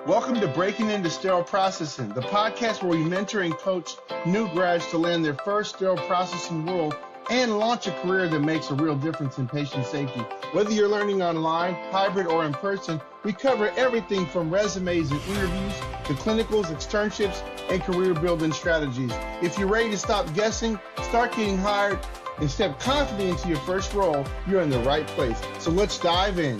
Welcome to Breaking Into Sterile Processing, the podcast where we mentor and coach new grads to land their first sterile processing role and launch a career that makes a real difference in patient safety. Whether you're learning online, hybrid, or in person, we cover everything from resumes and interviews to clinicals, externships, and career building strategies. If you're ready to stop guessing, start getting hired, and step confidently into your first role, you're in the right place. So let's dive in.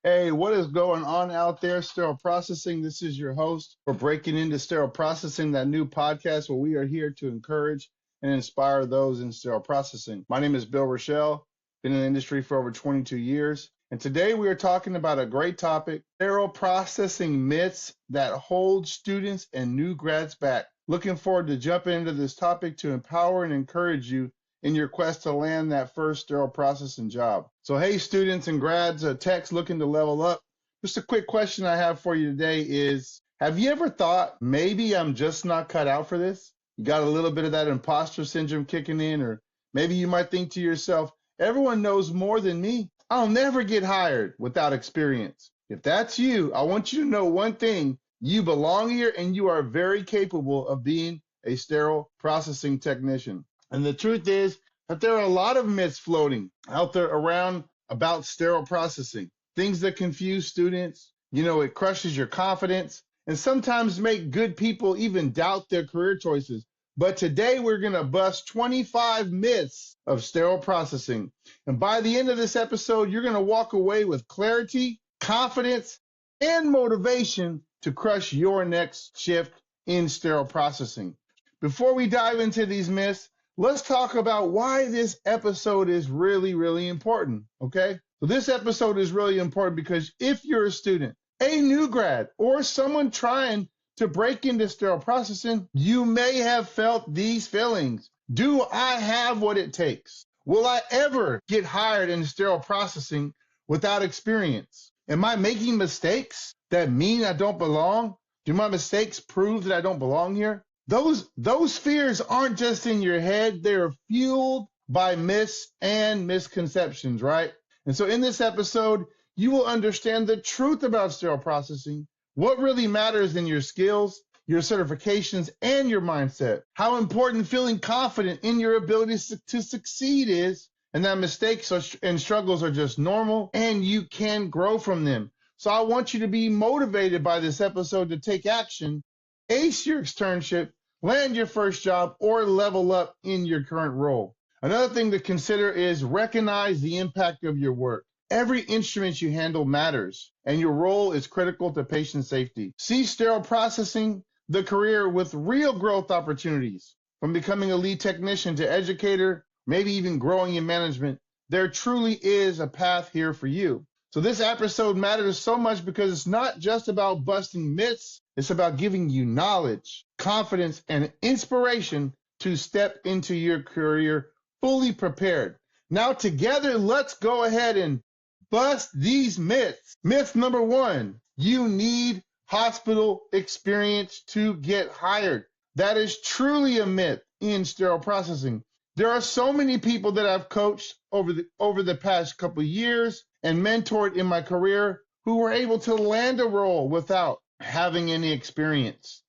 Hey, what is going on out there, Sterile Processing? This is your host for Breaking Into Sterile Processing, that new podcast where we are here to encourage and inspire those in sterile processing. My name is Bill Rochelle, been in the industry for over 22 years, and today we are talking about a great topic, sterile processing myths that hold students and new grads back. Looking forward to jumping into this topic to empower and encourage you in your quest to land that first sterile processing job. So hey, students and grads, techs looking to level up. Just a quick question I have for you today is, have you ever thought, maybe I'm just not cut out for this? You got a little bit of that imposter syndrome kicking in, or maybe you might think to yourself, everyone knows more than me. I'll never get hired without experience. If that's you, I want you to know one thing, you belong here and you are very capable of being a sterile processing technician. And the truth is that there are a lot of myths floating out there around about sterile processing. Things that confuse students, it crushes your confidence and sometimes make good people even doubt their career choices. But today we're going to bust 25 myths of sterile processing. And by the end of this episode, you're going to walk away with clarity, confidence, and motivation to crush your next shift in sterile processing. Before we dive into these myths, let's talk about why this episode is really, really important, okay? So this episode is really important because if you're a student, a new grad, or someone trying to break into sterile processing, you may have felt these feelings. Do I have what it takes? Will I ever get hired in sterile processing without experience? Am I making mistakes that mean I don't belong? Do my mistakes prove that I don't belong here? Those fears aren't just in your head, they're fueled by myths and misconceptions, right? And so in this episode, you will understand the truth about sterile processing, what really matters in your skills, your certifications, and your mindset, how important feeling confident in your ability to succeed is, and that mistakes and struggles are just normal and you can grow from them. So I want you to be motivated by this episode to take action, ace your externship, land your first job, or level up in your current role. Another thing to consider is recognize the impact of your work. Every instrument you handle matters, and your role is critical to patient safety. See sterile processing, the career with real growth opportunities. From becoming a lead technician to educator, maybe even growing in management, there truly is a path here for you. So this episode matters so much because it's not just about busting myths, it's about giving you knowledge, confidence, and inspiration to step into your career fully prepared. Now together, let's go ahead and bust these myths. Myth number one, you need hospital experience to get hired. That is truly a myth in sterile processing. There are so many people that I've coached over the past couple of years and mentored in my career who were able to land a role without having any experience.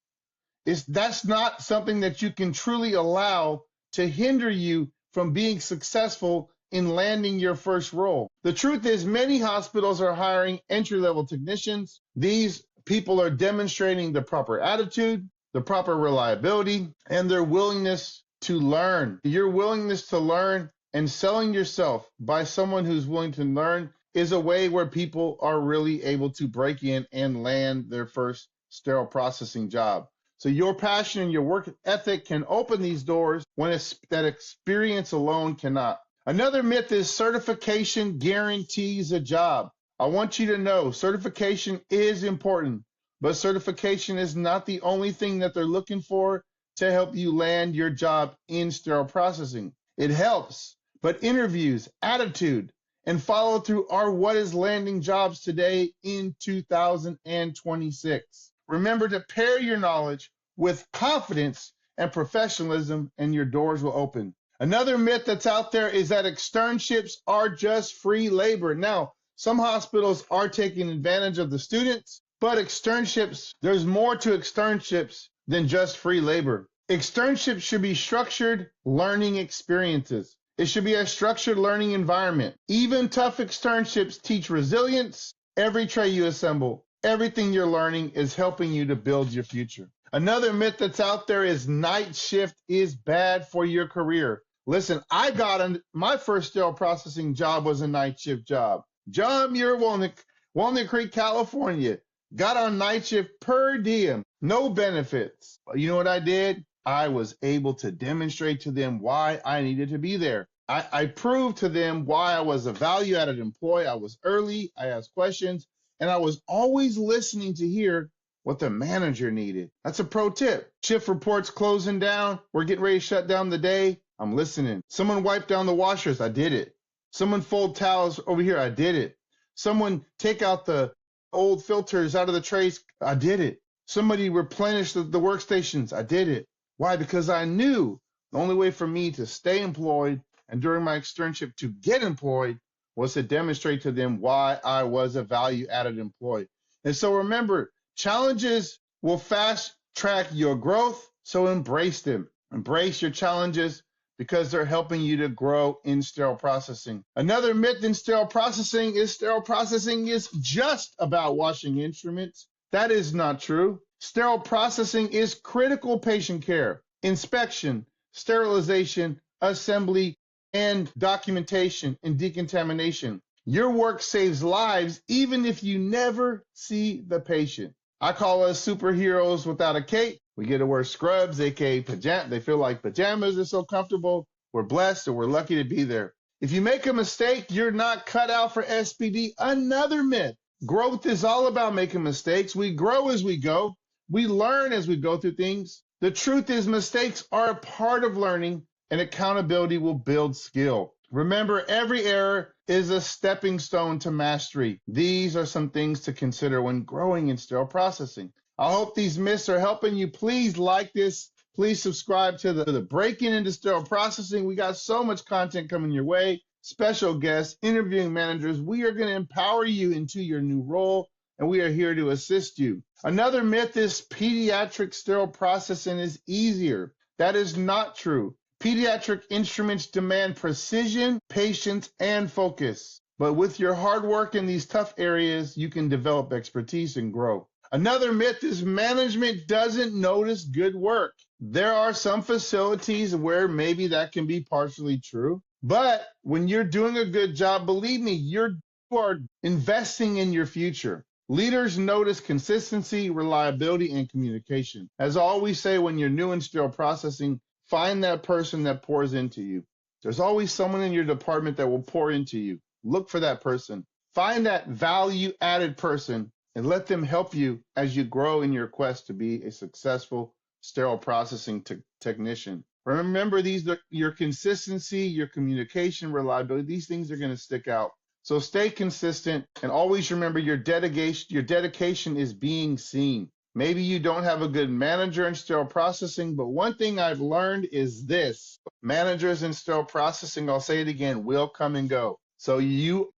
That's not something that you can truly allow to hinder you from being successful in landing your first role. The truth is, many hospitals are hiring entry-level technicians. These people are demonstrating the proper attitude, the proper reliability, and their willingness to learn. Your willingness to learn and selling yourself by someone who's willing to learn is a way where people are really able to break in and land their first sterile processing job. So your passion and your work ethic can open these doors when that experience alone cannot. Another myth is certification guarantees a job. I want you to know certification is important, but certification is not the only thing that they're looking for to help you land your job in sterile processing. It helps, but interviews, attitude, and follow through are what is landing jobs today in 2026. Remember to pair your knowledge with confidence and professionalism, and your doors will open. Another myth that's out there is that externships are just free labor. Now, some hospitals are taking advantage of the students, but externships, there's more to externships than just free labor. Externships should be structured learning experiences. It should be a structured learning environment. Even tough externships teach resilience. Every tray you assemble, everything you're learning is helping you to build your future. Another myth that's out there is night shift is bad for your career. Listen, my first sterile processing job was a night shift job. John Muir, Walnut Creek, California. Got on night shift per diem, no benefits. You know what I did? I was able to demonstrate to them why I needed to be there. I proved to them why I was a value-added employee. I was early, I asked questions, and I was always listening to hear what the manager needed. That's a pro tip. Shift reports closing down. We're getting ready to shut down the day. I'm listening. Someone wiped down the washers. I did it. Someone fold towels over here. I did it. Someone take out the old filters out of the trays. I did it. Somebody replenished the workstations. I did it. Why? Because I knew the only way for me to stay employed and during my externship to get employed was to demonstrate to them why I was a value-added employee. And so remember, challenges will fast track your growth, so embrace them. Embrace your challenges because they're helping you to grow in sterile processing. Another myth in sterile processing is just about washing instruments. That is not true. Sterile processing is critical patient care, inspection, sterilization, assembly, and documentation and decontamination. Your work saves lives even if you never see the patient. I call us superheroes without a cape. We get to wear scrubs, aka pajamas. They feel like pajamas. They're so comfortable. We're blessed and we're lucky to be there. If you make a mistake, you're not cut out for SPD. Another myth. Growth is all about making mistakes. We grow as we go. We learn as we go through things. The truth is mistakes are a part of learning, and accountability will build skill. Remember, every error is a stepping stone to mastery. These are some things to consider when growing in sterile processing. I hope these myths are helping you. Please like this. Please subscribe to the Breaking into Sterile Processing. We got so much content coming your way. Special guests, interviewing managers. We are going to empower you into your new role, and we are here to assist you. Another myth is pediatric sterile processing is easier. That is not true. Pediatric instruments demand precision, patience, and focus. But with your hard work in these tough areas, you can develop expertise and grow. Another myth is management doesn't notice good work. There are some facilities where maybe that can be partially true. But when you're doing a good job, believe me, you are investing in your future. Leaders notice consistency, reliability, and communication. As I always say, when you're new in sterile processing, find that person that pours into you. There's always someone in your department that will pour into you. Look for that person. Find that value-added person and let them help you as you grow in your quest to be a successful sterile processing technician. Remember, your consistency, your communication, reliability, these things are going to stick out. So stay consistent and always remember your dedication is being seen. Maybe you don't have a good manager in sterile processing, but one thing I've learned is this. Managers in sterile processing, I'll say it again, will come and go. So you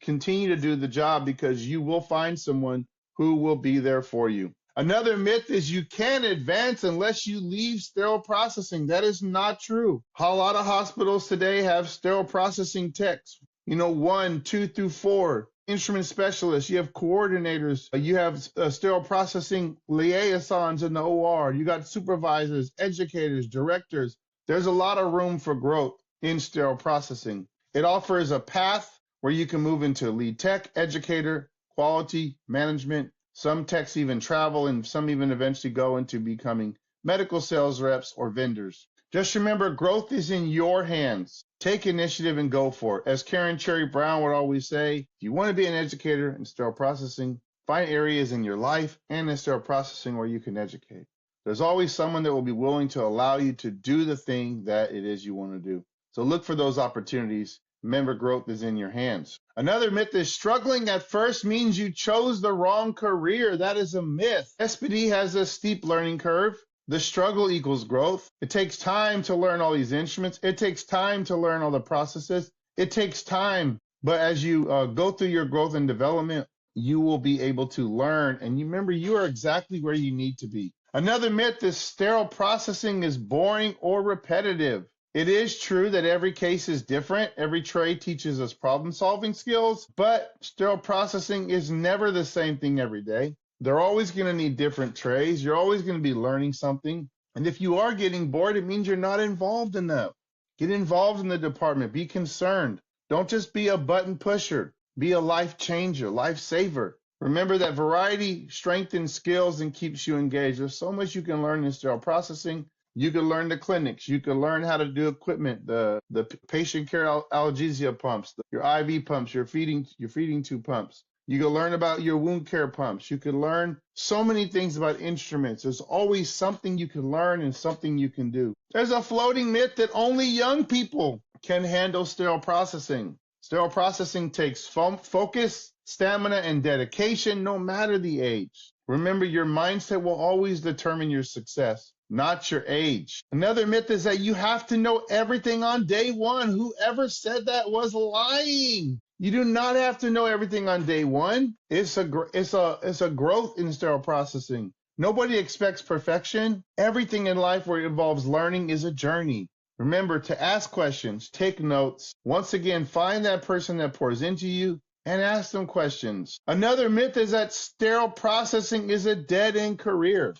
continue to do the job because you will find someone who will be there for you. Another myth is you can't advance unless you leave sterile processing. That is not true. A lot of hospitals today have sterile processing techs, 1, 2 through 4. Instrument specialists, you have coordinators, you have sterile processing liaisons in the OR, you got supervisors, educators, directors. There's a lot of room for growth in sterile processing. It offers a path where you can move into lead tech, educator, quality, management. Some techs even travel and some even eventually go into becoming medical sales reps or vendors. Just remember, growth is in your hands. Take initiative and go for it. As Karen Cherry Brown would always say, if you want to be an educator in sterile processing, find areas in your life and in sterile processing where you can educate. There's always someone that will be willing to allow you to do the thing that it is you want to do. So look for those opportunities. Remember, growth is in your hands. Another myth is struggling at first means you chose the wrong career. That is a myth. SPD has a steep learning curve. The struggle equals growth. It takes time to learn all these instruments. It takes time to learn all the processes. It takes time. But as you go through your growth and development, you will be able to learn. And you remember, you are exactly where you need to be. Another myth is sterile processing is boring or repetitive. It is true that every case is different. Every trade teaches us problem solving skills, but sterile processing is never the same thing every day. They're always going to need different trays. You're always going to be learning something. And if you are getting bored, it means you're not involved enough. Get involved in the department. Be concerned. Don't just be a button pusher. Be a life changer, life saver. Remember that variety strengthens skills and keeps you engaged. There's so much you can learn in sterile processing. You can learn the clinics. You can learn how to do equipment, the patient care analgesia pumps, your IV pumps, your feeding tube pumps. You can learn about your wound care pumps. You can learn so many things about instruments. There's always something you can learn and something you can do. There's a floating myth that only young people can handle sterile processing. Sterile processing takes focus, stamina, and dedication, no matter the age. Remember, your mindset will always determine your success, not your age. Another myth is that you have to know everything on day one. Whoever said that was lying. You do not have to know everything on day one. It's a growth in sterile processing. Nobody expects perfection. Everything in life where it involves learning is a journey. Remember to ask questions, take notes. Once again, find that person that pours into you and ask them questions. Another myth is that sterile processing is a dead-end career.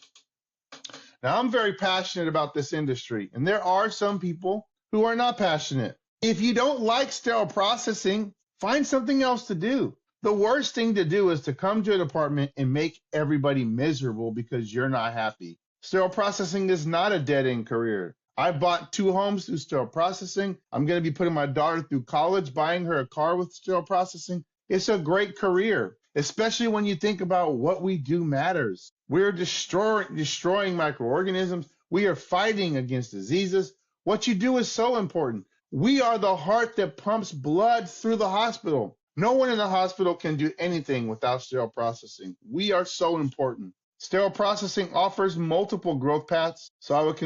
Now, I'm very passionate about this industry, and there are some people who are not passionate. If you don't like sterile processing, find something else to do. The worst thing to do is to come to a department and make everybody miserable because you're not happy. Sterile processing is not a dead-end career. I bought 2 homes through sterile processing. I'm going to be putting my daughter through college, buying her a car with sterile processing. It's a great career, especially when you think about what we do matters. We're destroying microorganisms. We are fighting against diseases. What you do is so important. We are the heart that pumps blood through the hospital. No one in the hospital can do anything without sterile processing. We are so important. Sterile processing offers multiple growth paths, so I would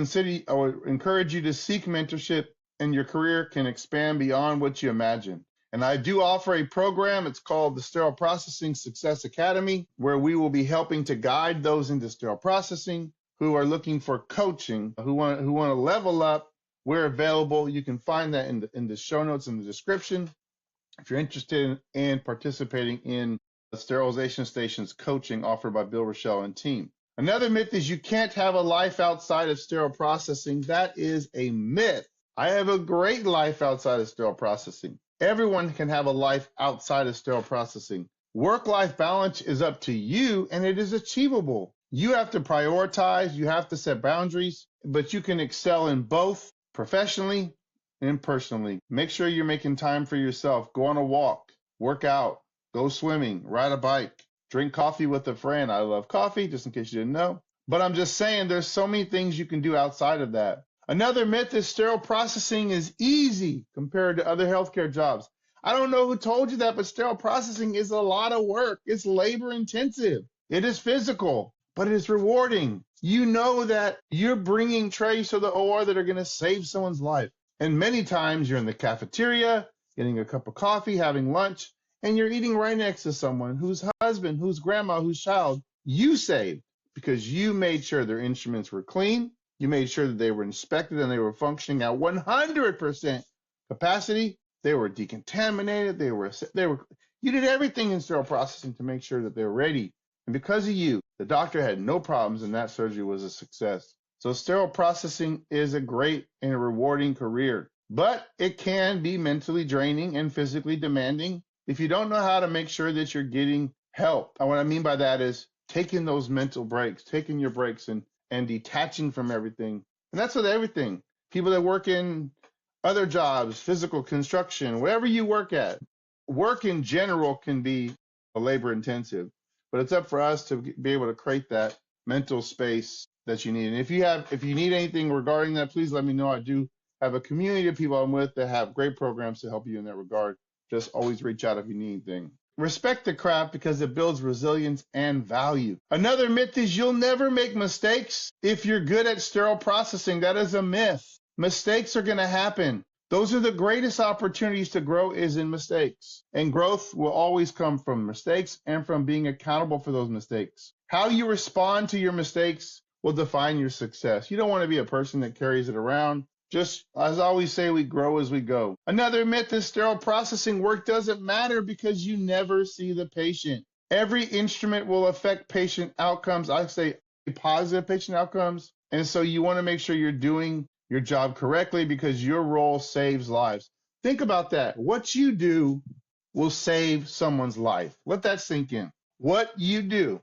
encourage you to seek mentorship, and your career can expand beyond what you imagine. And I do offer a program. It's called the Sterile Processing Success Academy, where we will be helping to guide those into sterile processing who are looking for coaching, who want to level up. We're available. You can find that in the show notes in the description. If you're interested in participating in the sterilization stations coaching offered by Bill Rochelle and team. Another myth is you can't have a life outside of sterile processing. That is a myth. I have a great life outside of sterile processing. Everyone can have a life outside of sterile processing. Work-life balance is up to you, and it is achievable. You have to prioritize, you have to set boundaries, but you can excel in both professionally and personally. Make sure you're making time for yourself. Go on a walk, work out, go swimming, ride a bike, drink coffee with a friend. I love coffee, just in case you didn't know. But I'm just saying there's so many things you can do outside of that. Another myth is sterile processing is easy compared to other healthcare jobs. I don't know who told you that, but sterile processing is a lot of work. It's labor intensive. It is physical, but it is rewarding. You know that you're bringing trays to the OR that are going to save someone's life. And many times you're in the cafeteria, getting a cup of coffee, having lunch, and you're eating right next to someone whose husband, whose grandma, whose child you saved because you made sure their instruments were clean. You made sure that they were inspected and they were functioning at 100% capacity. They were decontaminated. You did everything in sterile processing to make sure that they were ready. And because of you, the doctor had no problems and that surgery was a success. So sterile processing is a great and a rewarding career, but it can be mentally draining and physically demanding if you don't know how to make sure that you're getting help. And what I mean by that is taking those mental breaks, taking your breaks and detaching from everything. And that's with everything. People that work in other jobs, physical construction, whatever you work at, work in general can be labor intensive, but it's up for us to be able to create that mental space that you need. And if you need anything regarding that, please let me know. I do have a community of people I'm with that have great programs to help you in that regard. Just always reach out if you need anything. Respect the craft because it builds resilience and value. Another myth is you'll never make mistakes if you're good at sterile processing. That is a myth. Mistakes are going to happen. Those are the greatest opportunities to grow is in mistakes. And growth will always come from mistakes and from being accountable for those mistakes. How you respond to your mistakes will define your success. You don't want to be a person that carries it around. Just as I always say, we grow as we go. Another myth is sterile processing work doesn't matter because you never see the patient. Every instrument will affect patient outcomes. I say positive patient outcomes. And so you want to make sure you're doing your job correctly because your role saves lives. Think about that. What you do will save someone's life. Let that sink in. What you do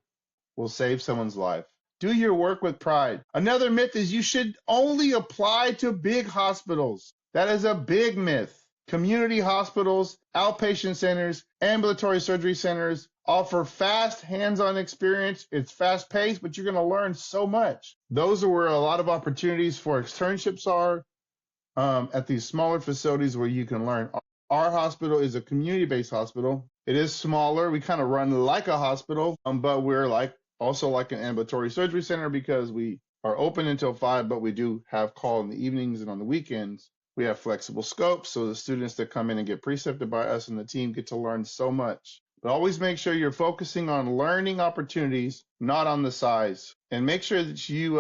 will save someone's life. Do your work with pride. Another myth is you should only apply to big hospitals. That is a big myth. Community hospitals, outpatient centers, ambulatory surgery centers offer fast hands-on experience. It's fast-paced, but you're going to learn so much. Those are where a lot of opportunities for externships are at these smaller facilities where you can learn. Our hospital is a community-based hospital. It is smaller. We kind of run like a hospital, but we're also like an ambulatory surgery center because we are open until 5, but we do have call in the evenings and on the weekends. We have flexible scopes, so the students that come in and get precepted by us and the team get to learn so much. But always make sure you're focusing on learning opportunities, not on the size. And make sure that you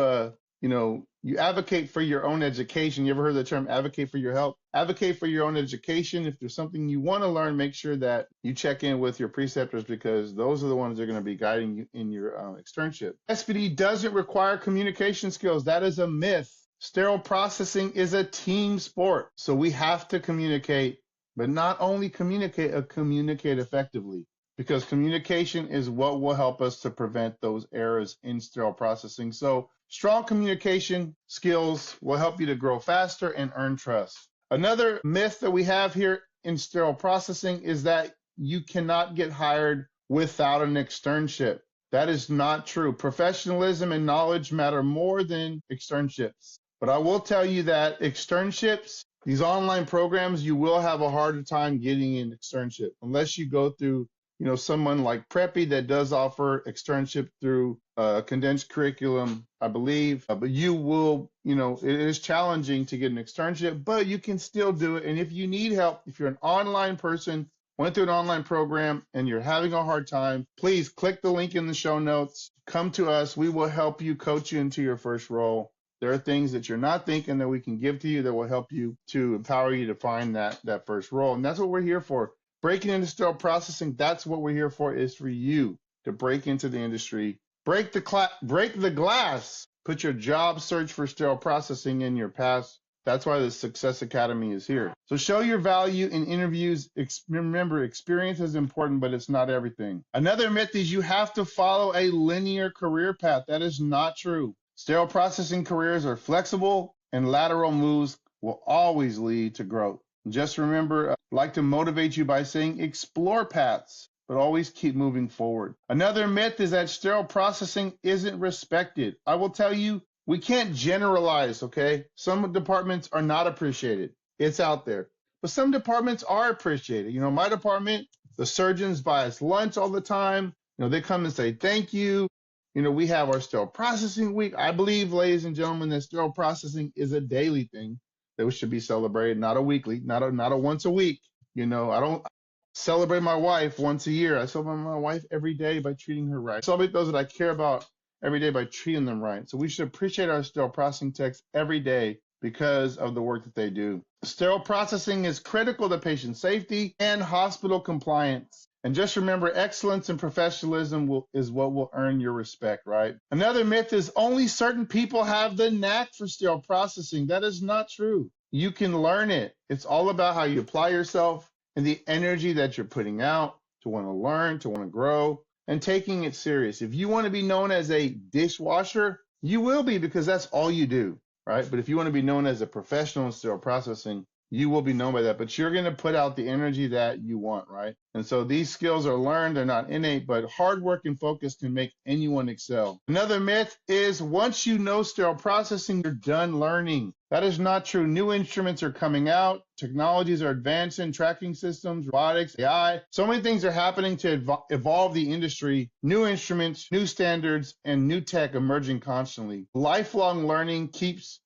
advocate for your own education. You ever heard the term advocate for your health? Advocate for your own education. If there's something you want to learn, make sure that you check in with your preceptors because those are the ones that are going to be guiding you in your externship. SPD doesn't require communication skills. That is a myth. Sterile processing is a team sport. So we have to communicate, but not only communicate, communicate effectively. Because communication is what will help us to prevent those errors in sterile processing. So strong communication skills will help you to grow faster and earn trust. Another myth that we have here in sterile processing is that you cannot get hired without an externship. That is not true. Professionalism and knowledge matter more than externships. But I will tell you that externships, these online programs, you will have a harder time getting an externship unless you go through someone like Preppy that does offer externship through a condensed curriculum, I believe. But you will, it is challenging to get an externship, but you can still do it. And if you need help, if you're an online person, went through an online program and you're having a hard time, please click the link in the show notes. Come to us. We will help you, coach you into your first role. There are things that you're not thinking that we can give to you that will help you to empower you to find that first role. And that's what we're here for. Breaking into sterile processing, that's what we're here for, is for you to break into the industry, break the glass, put your job search for sterile processing in your past. That's why the Success Academy is here. So show your value in interviews. Remember, experience is important, but it's not everything. Another myth is you have to follow a linear career path. That is not true. Sterile processing careers are flexible, and lateral moves will always lead to growth. Just remember, I'd like to motivate you by saying explore paths, but always keep moving forward. Another myth is that sterile processing isn't respected. I will tell you, we can't generalize, okay? Some departments are not appreciated. It's out there. But some departments are appreciated. My department, the surgeons buy us lunch all the time. They come and say thank you. We have our sterile processing week. I believe, ladies and gentlemen, that sterile processing is a daily thing that should be celebrated, not a weekly, not a once a week. I don't celebrate my wife once a year. I celebrate my wife every day by treating her right. I celebrate those that I care about every day by treating them right. So we should appreciate our sterile processing techs every day because of the work that they do. Sterile processing is critical to patient safety and hospital compliance. And just remember, excellence and professionalism is what will earn your respect, right? Another myth is only certain people have the knack for sterile processing. That is not true. You can learn it. It's all about how you apply yourself and the energy that you're putting out to want to learn, to want to grow, and taking it serious. If you want to be known as a dishwasher, you will be because that's all you do, right? But if you want to be known as a professional in sterile processing, you will be known by that, but you're going to put out the energy that you want, right? And so these skills are learned, they're not innate, but hard work and focus can make anyone excel. Another myth is once you know sterile processing, you're done learning. That is not true. New instruments are coming out, technologies are advancing, tracking systems, robotics, AI. So many things are happening to evolve the industry, new instruments, new standards, and new tech emerging constantly. Lifelong learning keeps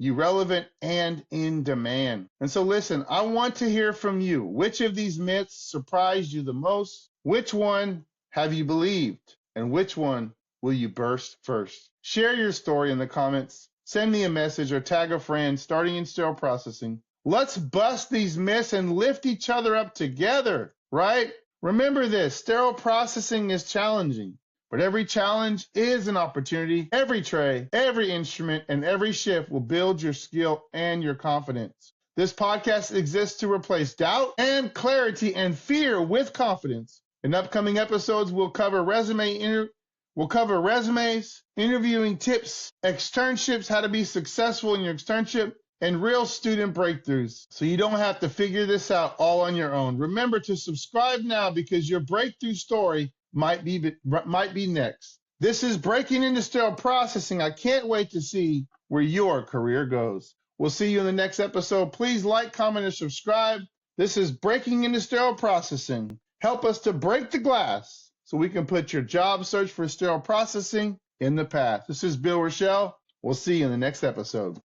you relevant and in demand. And so listen, I want to hear from you. Which of these myths surprised you the most? Which one have you believed? And which one will you burst first? Share your story in the comments. Send me a message or tag a friend starting in sterile processing. Let's bust these myths and lift each other up together, right? Remember this, sterile processing is challenging. But every challenge is an opportunity. Every tray, every instrument, and every shift will build your skill and your confidence. This podcast exists to replace doubt and clarity and fear with confidence. In upcoming episodes, we'll cover resumes, interviewing tips, externships, how to be successful in your externship, and real student breakthroughs. So you don't have to figure this out all on your own. Remember to subscribe now because your breakthrough story might be next. This is Breaking into Sterile Processing. I can't wait to see where your career goes. We'll see you in the next episode. Please like, comment, and subscribe. This is Breaking into Sterile Processing. Help us to break the glass so we can put your job search for sterile processing in the past. This is Bill Rochelle. We'll see you in the next episode.